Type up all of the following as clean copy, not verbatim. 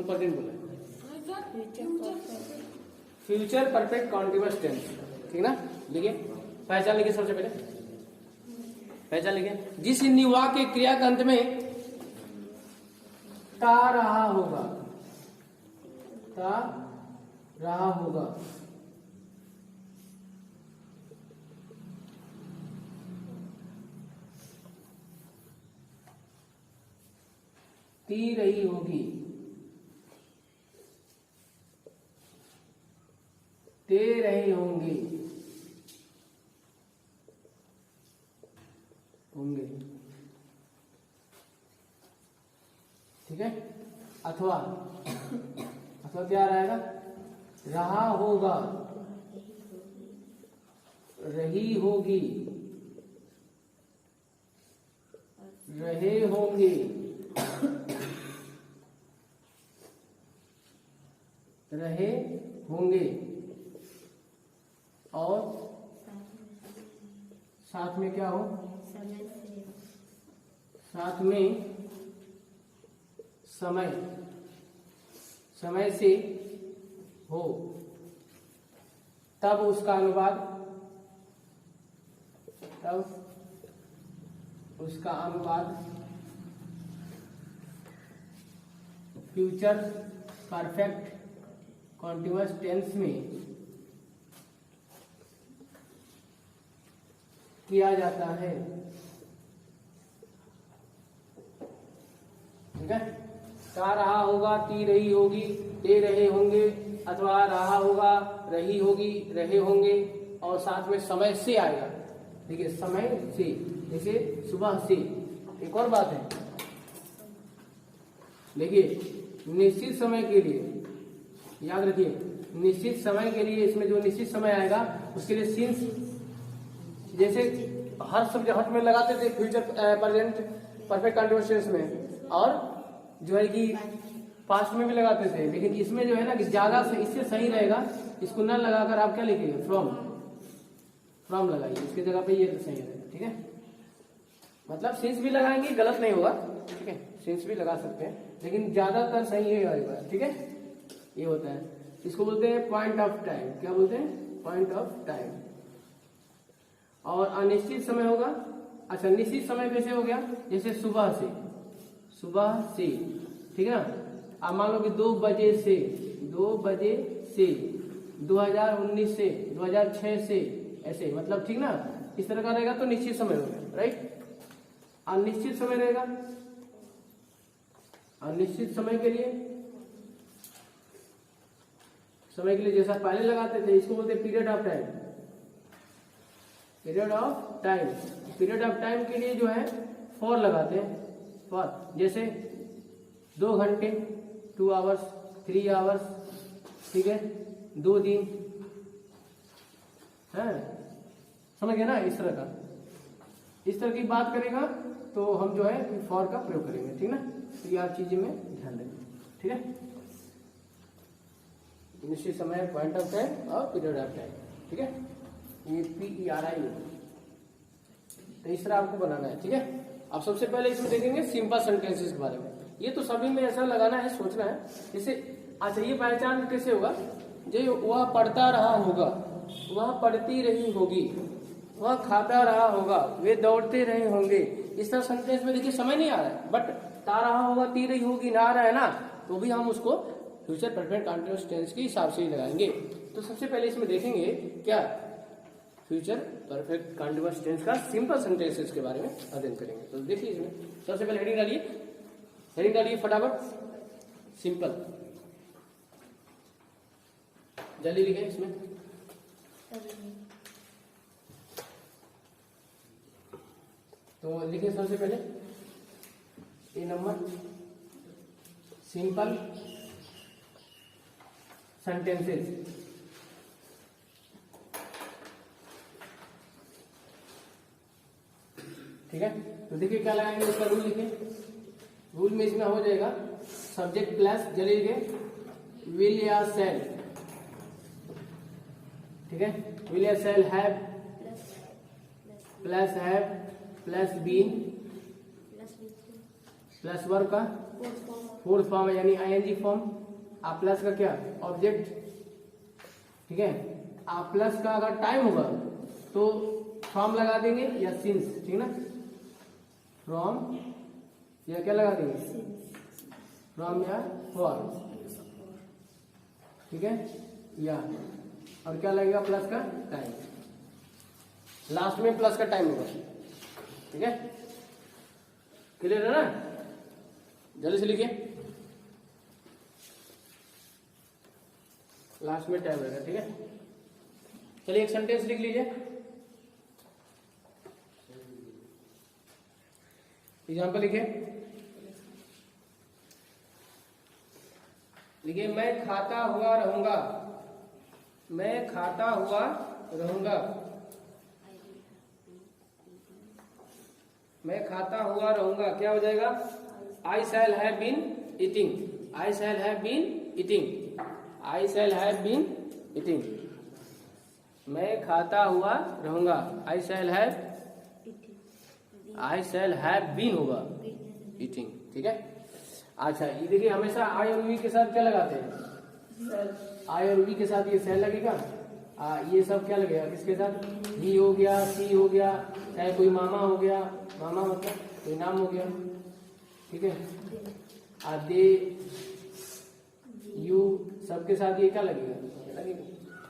Important बोला है, future perfect continuous tense, ठीक ना। लिखिए, पहचान लिखिए, सबसे पहले पहचान लिखिए। जिस हिंदी वाक्य क्रिया के अंत में ता रहा होगा, ता रहा होगा, ती रही होगी, ते रहे होंगे, होंगे, ठीक है। अथवा, अथवा क्या रहेगा, रहा होगा, रही होगी, रहे होंगे, रहे होंगे, और साथ में क्या हो, साथ में समय, समय से हो, तब उसका अनुवाद, तब उसका अनुवाद फ्यूचर परफेक्ट कॉन्टिन्यूअस टेंस में किया जाता है, ठीक है। ता रहा होगा, ती रही होगी, ते रहे होंगे, अथवा रहा होगा, रही होगी, रहे होंगे, और साथ में समय से आएगा। देखिए, समय से, जैसे सुबह से। एक और बात है, देखिए, निश्चित समय के लिए, याद रखिए, निश्चित समय के लिए इसमें जो निश्चित समय आएगा उसके लिए सिंस, जैसे हर सब्जेक्ट में लगाते थे future present perfect continuous tense में, और जो है कि पास्ट में भी लगाते थे, लेकिन इसमें जो है ना कि ज्यादा से इससे सही रहेगा, इसको न लगाकर आप क्या लिखेंगे, फ्रॉम, फ्रॉम लगाइए इसकी जगह पे, ये तो सही रहेगा, ठीक है। मतलब सिंस भी लगाएंगे, गलत नहीं होगा, ठीक है, सिंस भी लगा सकते हैं, लेकिन ज्यादातर सही है आएगा, ठीक है। ये होता है, इसको बोलते हैं पॉइंट ऑफ टाइम। क्या बोलते हैं, पॉइंट ऑफ टाइम। और अनिश्चित समय होगा, अच्छा निश्चित समय कैसे हो गया, जैसे सुबह से, सुबह से, ठीक है ना। अब मान लो कि 2 बजे से, 2 बजे से, 2019 से, 2006 से, ऐसे, मतलब ठीक ना, इस तरह का रहेगा तो निश्चित समय हो गया, राइट। अनिश्चित समय रहेगा, अनिश्चित समय के लिए, समय के लिए जैसा पहले लगाते थे, इसको बोलते हैं period of time, period of time. Period of time के लिए जो है फॉर लगाते हैं, फॉर, जैसे 2 घंटे, 2 आवर्स, 3 आवर्स, ठीक है, 2 दिन, है, समझ गए ना। इस तरह का, इस तरह की बात करेगा तो हम जो है फॉर का प्रयोग करेंगे, ठीक ना। तो ये आप चीजें में ध्यान देंगे, ठीक है। निश्चित समय, पॉइंट ऑफ टाइम और पीरियड ऑफ टाइम, ठीक है। ये PERI है, तो इस तरह आपको बनाना है, ठीक है। अब सबसे पहले इसमें देखेंगे सिंपल सेंटेंसेस के बारे में। ये तो सभी में ऐसा लगाना है, सोचना है, जैसे अच्छा ये पहचान कैसे होगा, जो वह पढ़ता रहा होगा, वह पढ़ती रही होगी, वह खाता रहा होगा, वे दौड़ते रहे होंगे। इस तरह सेंटेंस में देखिए समय नहीं आ रहा है, बट ता रहा होगा, ती रही होगी ना आ रहा है ना, तो भी हम उसको फ्यूचर परफेक्ट कंटीन्यूअस टेंस के हिसाब से ही लगाएंगे। तो सबसे पहले इसमें देखेंगे क्या, फ्यूचर परफेक्ट कंटीन्यूअस टेंस का सिंपल सेंटेंसेस के बारे में अध्ययन करेंगे। तो देखिए इसमें सबसे पहले हेडिंग डालिए, हेडिंग डालिए फटाफट, सिंपल, जल्दी लिखे इसमें। तो लिखिए सबसे पहले ए नंबर, सिंपल सेंटेंसेस, ठीक है। तो देखिए क्या लगाएंगे, इसका रूल लिखे, रूल में इसमें हो जाएगा सब्जेक्ट प्लस, जल्दी लिखे, विल या सेल, ठीक है, विल या shall, have plus have plus been plus verb का फोर्थ फॉर्म है यानी आईएनजी फॉर्म। आ प्लस का क्या ऑब्जेक्ट, ठीक है। आ प्लस का अगर टाइम होगा तो फ्रॉम लगा देंगे या सिंस, ठीक है ना, फ्रॉम या क्या लगा देंगे, फ्रॉम या फॉर, ठीक है, या और क्या लगेगा प्लस का टाइम, लास्ट में प्लस का टाइम होगा, ठीक है। क्लियर है ना, जल्दी से लिखिए, लास्ट में टाइम रहेगा, ठीक है। चलिए एक सेंटेंस लिख लीजिए, एग्जाम्पल लिखिए, लिखिए मैं खाता हुआ रहूंगा, मैं खाता हुआ रहूंगा, मैं खाता हुआ रहूंगा, क्या हो जाएगा, I shall have been eating, I shall have been eating, I shall have been eating, मैं खाता हुआ रहूंगा, आई शैल हैव बीन होगा ईटिंग, ठीक है। अच्छा ये देखिए हमेशा आई और वी के साथ क्या लगाते हैं, आई और वी के साथ ये शैल लगेगा, ये सब क्या लगेगा किसके साथ, ही हो गया, सी हो गया, चाहे कोई मामा हो गया, मामा मतलब कोई नाम हो गया, ठीक है, दे, यू, सबके साथ ये क्या लगेगा,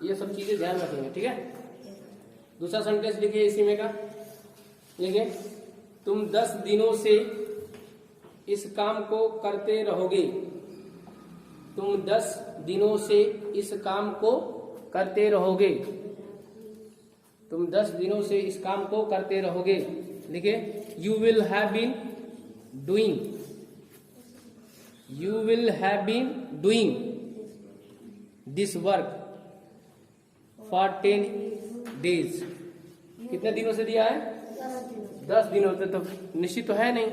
ये सब चीजें ध्यान रखेंगे, ठीक है। दूसरा सेंटेंस लिखिए इसी में का, लिखिए तुम 10 दिनों से इस काम को करते रहोगे, तुम 10 दिनों से इस काम को करते रहोगे, तुम 10 दिनों से इस काम को करते रहोगे, लिखिए you will have been doing, you will have been doing this work for 10 days, कितने दिनों से दिया है, 10 दिनों से, तो निश्चित तो है नहीं,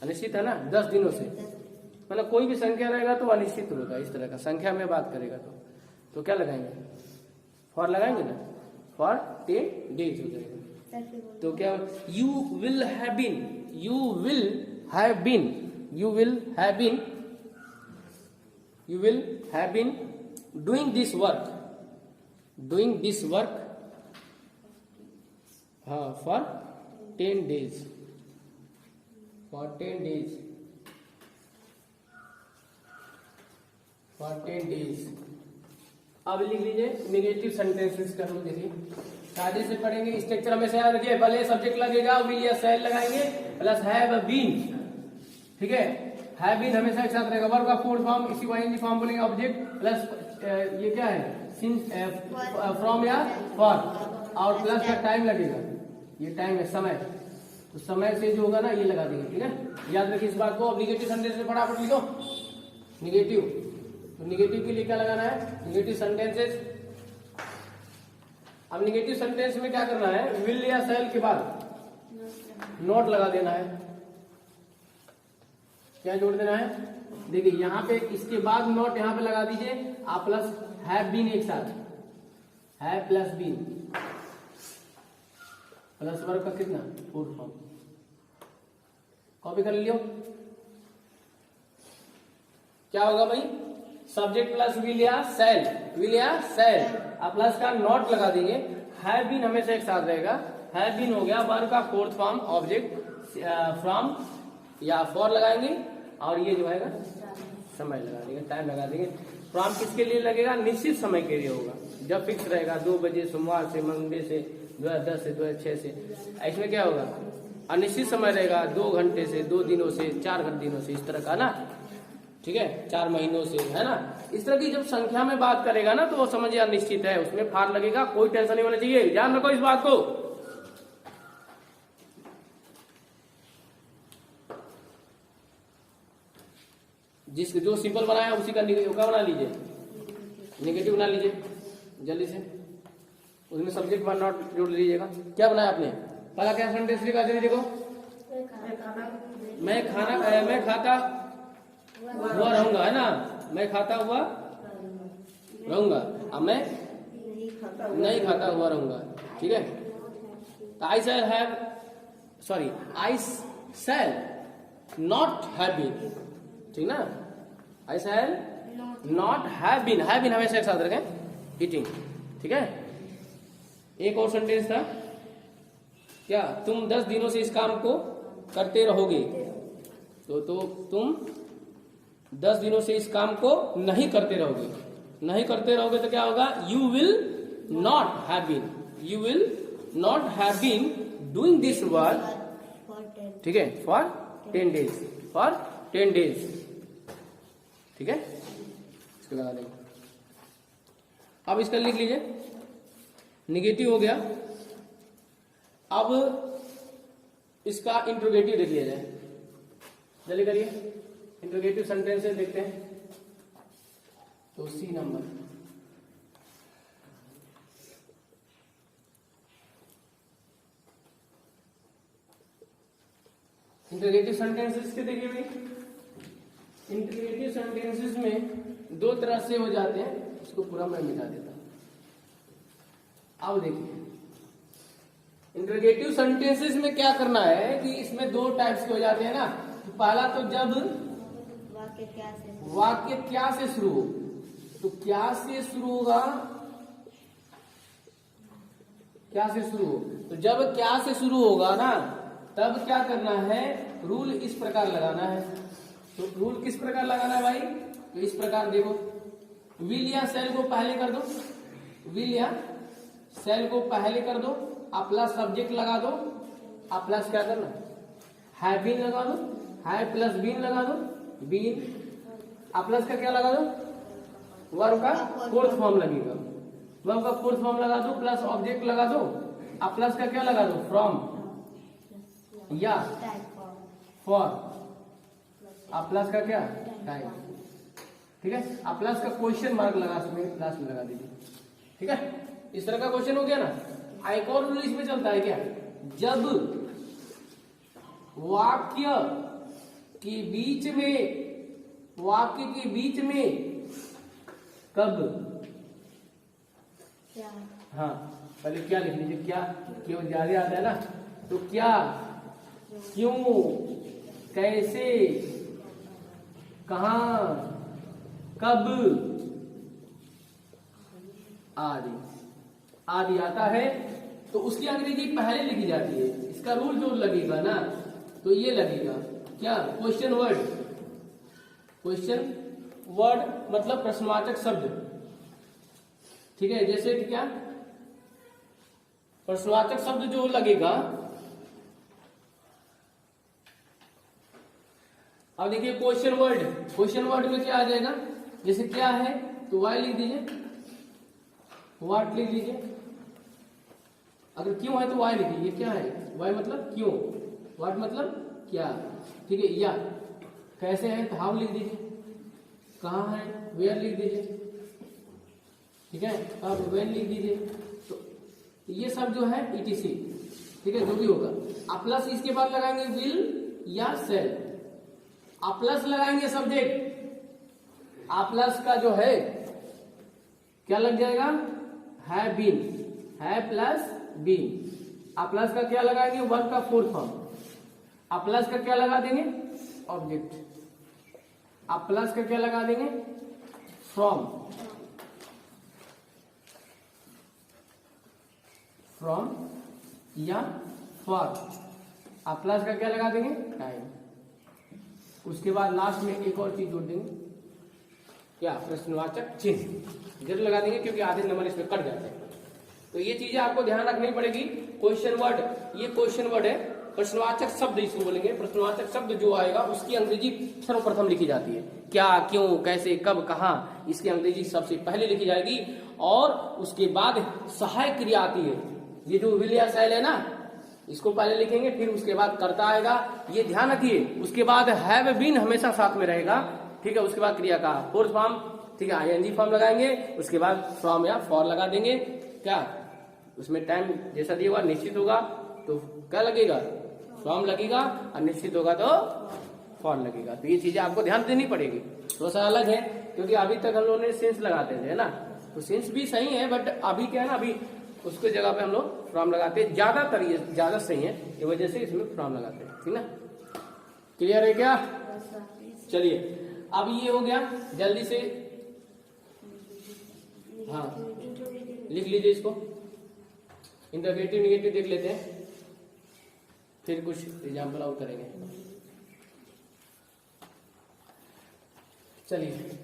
अनिश्चित है ना, 10 दिनों से, मतलब कोई भी संख्या रहेगा तो अनिश्चित होगा, इस तरह का संख्या में बात करेगा तो क्या लगाएंगे, फॉर लगाएंगे ना, फॉर 10 डेज हो जाएगा, तो क्या you will have been, you will have been, you will have been, you will have been doing this work, doing this work, हाँ for 10 days, for 10 days, for 10 days। अब लिख लीजिए नेगेटिव सेंटेंसेस का, हम देखिए सादे से पढ़ेंगे, स्ट्रक्चर हमेशा याद रखिए, पहले सब्जेक्ट लगेगा, विल या शैल लगाएंगे, प्लस हैव बीन, ठीक है, हैव बीन हमेशा एक साथ रहेगा, वर्ब का फोर्थ फॉर्म, इसी को आईएनजी फॉर्म बोलेंगे, ऑब्जेक्ट प्लस ये क्या है, सिंस, फ्रॉम या फॉर, और प्लस का टाइम लगेगा, ये टाइम है समय, तो समय से जो होगा ना ये लगा देंगे, ठीक है, याद रखिए इस बात को। अब निगेटिव सेंटेंस में फटाफट लिखो, निगेटिव, तो निगेटिव के लिए क्या लगाना है, निगेटिव सेंटेंसेस। अब निगेटिव सेंटेंस में क्या करना है, विल या शैल के बाद नॉट लगा देना है, क्या जोड़ देना है, देखिए यहाँ पे इसके बाद नॉट यहाँ पे लगा दीजिए, आप प्लस हैव बीन एक साथ, have plus been, plus verb का कितना, फोर्थ फॉर्म, कॉपी कर लियो, क्या होगा भाई, सब्जेक्ट प्लस विल या शैल, विल या शैल, आप प्लस का नॉट लगा देंगे, हैव बीन हमेशा एक साथ रहेगा, हैव बीन हो गया, वर्ब का फोर्थ फॉर्म, ऑब्जेक्ट फ्रॉम या फॉर लगाएंगे, और ये जो है समय लगा देंगे, टाइम लगा देंगे। फ्रॉम किसके लिए लगेगा, निश्चित समय के लिए होगा, जब फिक्स रहेगा 2 बजे सोमवार से, मंडे से 2010 से 2006 से, इसमें क्या होगा, अनिश्चित समय रहेगा, 2 घंटे से, 2 दिनों से, 4 दिनों से, इस तरह का ना, ठीक है, 4 महीनों से, है ना, इस तरह की जब संख्या में बात करेगा ना तो वो समझिए अनिश्चित है, उसमें फार लगेगा, कोई टेंशन नहीं होना चाहिए, ध्यान रखो इस बात को। जो सिंपल बनाया उसी का बना लीजिए, नेगेटिव बना लीजिए जल्दी से, उसमें सब्जेक्ट वन नॉट जोड़ लीजिएगा। क्या बनाया आपने, पहला क्या सेंटेंस लिखा, देखो मैं खाता हुआ रहूंगा, है ना, मैं खाता हुआ रहूंगा, अब मैं नहीं खाता हुआ रहूंगा, ठीक है, तो I shall have, sorry I shall not have been, ठीक ना, I shall not have been, have been हमेशा एक साथ रखें, ईटिंग, ठीक है। एक और सेंटेंस था क्या, तुम 10 दिनों से इस काम को करते रहोगे, तो तुम 10 दिनों से इस काम को नहीं करते रहोगे, नहीं करते रहोगे तो क्या होगा, you will not have been, you will not have been doing this work, ठीक है, फॉर 10 डेज, फॉर 10 डेज, ठीक है, इसको लगा देंगे। अब इसका लिख लीजिए, निगेटिव हो गया। अब इसका इंट्रोगेटिव देख लिया जाए, जल्दी करिए, इंट्रोगेटिव सेंटेंसेस देखते हैं। तो सी नंबर, इंट्रोगेटिव सेंटेंसेस के देखिए भाई, इंट्रोगेटिव सेंटेंसेस में 2 तरह से हो जाते हैं, इसको पूरा मैं मिटा देता हूं। अब देखिए इंट्रोगेटिव सेंटेंसेस में क्या करना है कि इसमें 2 टाइप्स के हो जाते हैं ना। तो पहला तो जब वाक्य क्या से शुरू हो, तो क्या से शुरू होगा, क्या से शुरू हो, तो जब क्या से शुरू होगा ना तब क्या करना है, रूल इस प्रकार लगाना है। तो रूल किस प्रकार लगाना है भाई, तो इस प्रकार देखो, विल या सेल को पहले कर दो, विल या सेल को पहले कर दो, प्लस सब्जेक्ट लगा दो, प्लस क्या करना, हैव बीन लगा दो, हैव प्लस बीन लगा दो, बीन, प्लस का क्या लगा दो, वर्ब का 4th फॉर्म लगेगा, वर्ब का 4th फॉर्म लगा दो, प्लस ऑब्जेक्ट लगा दो, प्लस का क्या लगा दो, फ्रॉम या फॉर, प्लस का क्या, टाइम, ठीक है। प्लस का क्वेश्चन मार्क लगा लास्ट में लगा दीजिए, ठीक है। इस तरह का क्वेश्चन हो गया ना। एक और रूल इसमें चलता है क्या, जब वाक्य के बीच में कब, क्या, हाँ पहले क्या लिख लीजिए, क्या क्यों ज्यादा आता है ना, तो क्या, क्यों, कैसे, कहां, कब आदि आदि आता है, तो उसकी अंग्रेजी पहले लिखी जाती है। इसका रूल जो लगेगा ना, तो ये लगेगा क्या, क्वेश्चन वर्ड, क्वेश्चन वर्ड मतलब प्रश्नवाचक शब्द, ठीक है। जैसे कि क्या, प्रश्नवाचक शब्द जो लगेगा, अब देखिए क्वेश्चन वर्ड में क्या आ जाएगा, जैसे क्या है तो वाई लिख दीजिए, व्हाट लिख लीजिए, अगर क्यों है तो वाई लिख लीजिए, क्या है, वाई मतलब क्यों, व्हाट मतलब क्या, ठीक है। या कैसे है तो हाउ लिख दीजिए, कहाँ है वेयर लिख दीजिए, ठीक है, अब व्हेन लिख दीजिए। तो ये सब जो है ETC, ठीक है, जो भी होगा। प्लस इसके बाद लगाएंगे विल या सेल, प्लस लगाएंगे सब्जेक्ट, प्लस का जो है क्या लग जाएगा, have been, have plus been, plus का क्या लगाएंगे, वर्ब का 4th फॉर्म, प्लस का क्या लगा देंगे, ऑब्जेक्ट, प्लस का क्या लगा देंगे, फ्रॉम, या फॉर, प्लस का क्या लगा देंगे, टाइम। उसके बाद लास्ट में एक और चीज जोड़ देंगे, क्या, प्रश्नवाचक चिन्ह जरूर लगा देंगे, क्योंकि आधे नंबर इसमें कट जाते हैं। तो ये चीजें आपको ध्यान रखनी पड़ेगी। क्वेश्चन वर्ड, ये क्वेश्चन वर्ड है, प्रश्नवाचक शब्द इसको बोलेंगे। प्रश्नवाचक शब्द जो आएगा उसकी अंग्रेजी सर्वप्रथम लिखी जाती है, क्या, क्यों, कैसे, कब, कहाँ, इसकी अंग्रेजी सबसे पहले लिखी जाएगी। और उसके बाद सहायक क्रिया आती है, ये जो विल या सेल है ना, इसको पहले लिखेंगे, फिर उसके बाद कर्ता आएगा, ये ध्यान रखिए। उसके बाद हैव बीन हमेशा साथ में रहेगा, ठीक है। उसके बाद क्रिया का 4th फॉर्म, ठीक है, ING फॉर्म लगाएंगे, उसके बाद फ्रॉम या फॉर लगा देंगे। क्या, उसमें टाइम जैसा दिया हुआ निश्चित होगा तो क्या लगेगा, फ्रॉम लगेगा, और निश्चित होगा तो फॉर लगेगा। तो ये चीजें आपको ध्यान देनी पड़ेगी। थोड़ा सा अलग है, क्योंकि अभी तक हम लोगों ने सेंस लगाते थे ना, तो सेंस भी सही है, बट अभी क्या है ना, अभी उसके जगह पे हम लोग फ्रॉम लगाते हैं, ज्यादातर ये ज्यादा सही है, ये वजह से इसमें फ्रॉम लगाते हैं, ठीक ना। क्लियर है क्या? चलिए अब ये हो गया, जल्दी से हाँ लिख लीजिए इसको। इंटरगेटिव निगेटिव देख लेते हैं, फिर कुछ एग्जाम्पल और करेंगे। चलिए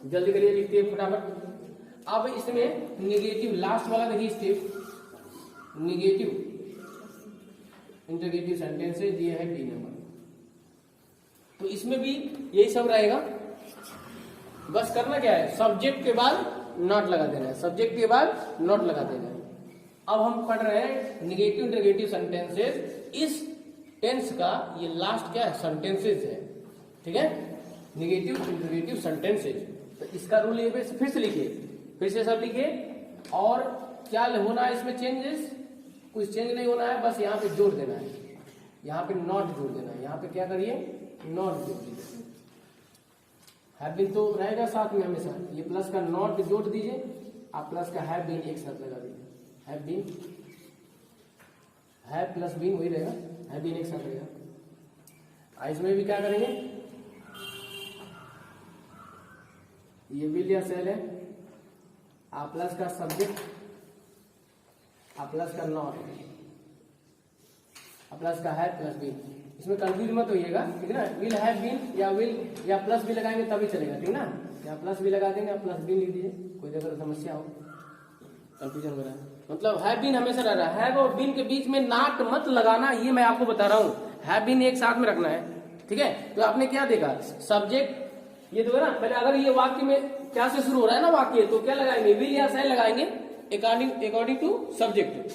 जल्दी करिए, लिखते हैं फटाफट। अब इसमें निगेटिव लास्ट वाला देखिए स्टेप, निगेटिव इंटरगेटिव सेंटेंसेज ये है डी नंबर। तो इसमें भी यही सब रहेगा, बस करना क्या है, सब्जेक्ट के बाद नॉट लगा देना है, सब्जेक्ट के बाद नॉट लगा देना है। अब हम पढ़ रहे हैं निगेटिव इंटरगेटिव सेंटेंसेज। इस टेंस का ये लास्ट क्या है, सेंटेंसेज है, ठीक है, निगेटिव इंटरगेटिव सेंटेंसेज। तो इसका रूल ये फिर से लिखिए, फिर से सब लिखिए। और क्या होना है इसमें चेंजेस, कुछ चेंज नहीं होना है, बस यहाँ पे जोड़ देना है, यहाँ पे नॉट जोड़ देना है, यहाँ पे क्या करिए, नॉट जोड़ दीजिए। हैव बीन तो रहेगा साथ में हमेशा, ये प्लस का नॉट जोड़ दीजिए, आप प्लस का हैव बीन एक साथ लगा दीजिए। Have been, have plus been वही रहेगा, हैव बीन एक साथ रहेगा। इसमें भी क्या करेंगे, ये विल या सेल है, आ प्लस का सब्जेक्ट, आ प्लस का नॉट, आ प्लस का हैव प्लस बीन। इसमें कंफ्यूज मत होइएगा, ठीक है ना, विल हैव बीन या विल या प्लस भी लगाएंगे तभी चलेगा, ठीक ना, या प्लस भी लगा देंगे, प्लस बीन लिख दीजिए, कोई अगर समस्या हो, कंफ्यूजन हो रहा है। मतलब हैव बीन हमेशा रह रहा है, हैव और बीन के बीच में नॉट मत लगाना, ये मैं आपको बता रहा हूँ, हैव बीन एक साथ में रखना है, ठीक है। तो आपने क्या देखा, सब्जेक्ट ये तो है ना, पहले अगर ये वाक्य में क्या से शुरू हो रहा है ना वाक्य, तो क्या लगाएंगे, विल या सेल लगाएंगे अकॉर्डिंग टू सब्जेक्ट,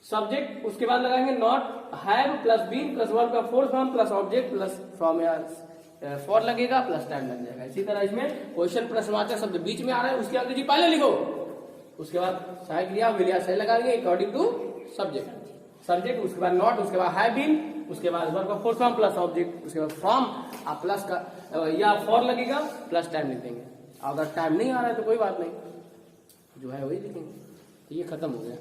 सब्जेक्ट, उसके बाद लगाएंगे not, have plus been plus verb का fourth form plus object plus form या फॉर लगेगा प्लस टाइम लग जाएगा। इसी तरह इसमें क्वेश्चन प्रश्नवाचक शब्द बीच में आ रहा है, उसके आगे जी पहले लिखो, उसके बाद सहायक क्रिया विल या सेल लगाएंगे अकॉर्डिंग टू सब्जेक्ट, सब्जेक्ट, उसके बाद नॉट, उसके बाद हैव बीन, उसके बाद वर्ब का फोर्थ फॉर्म प्लस ऑब्जेक्ट, उसके बाद फॉर्म, आप प्लस का या फॉर लगेगा प्लस टाइम लिख देंगे। अगर टाइम नहीं आ रहा है तो कोई बात नहीं, जो है वही लिखेंगे। तो ये खत्म हो गया।